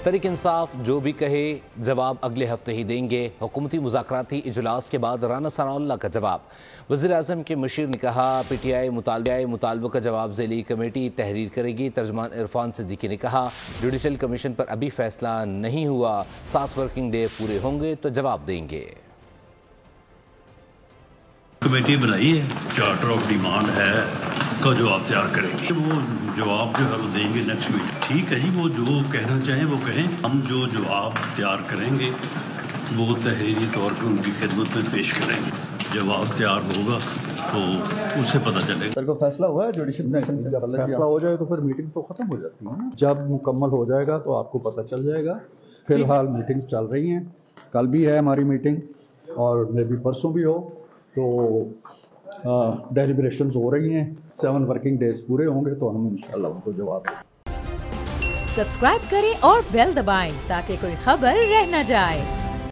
तहरीक इंसाफ जो भी कहे जवाब अगले हफ्ते ही देंगे। हुकूमती मुज़ाकराती इजलास के बाद राना सनाउल्लाह का जवाब। वज़ीर आज़म के मुशीर ने कहा PTI मुतालबों का जवाब ज़ैली कमेटी तहरीर करेगी। तर्जमान इरफान सिद्दीकी ने कहा जुडिशल कमीशन पर अभी फैसला नहीं हुआ, 7 वर्किंग डे पूरे होंगे तो जवाब देंगे। कमेटी बनाई है, चार्टर ऑफ डिमांड है का जवाब तैयार करेंगे। वो जवाब जो है वो देंगे नेक्स्ट वीक। ठीक है जी, वो जो कहना चाहें वो कहें। हम जो जवाब तैयार करेंगे वो तहरीरी तौर पर उनकी खिदमत में पेश करेंगे। जवाब तैयार होगा तो उससे पता चलेगा। सर को फैसला हुआ है जुडिशल कमीशन से? जब फैसला हो जाए तो फिर मीटिंग तो खत्म हो जाती है ना। जब मुकम्मल हो जाएगा तो आपको पता चल जाएगा। फिलहाल मीटिंग चल रही हैं, कल भी है हमारी मीटिंग और मे भी परसों भी हो। तो डेलिब्रेशंस हो रही हैं, 7 वर्किंग डेज पूरे होंगे तो हम इंशाल्लाह उनको जवाब देंगे। सब्सक्राइब करें और बेल दबाएं ताकि कोई खबर रह न जाए।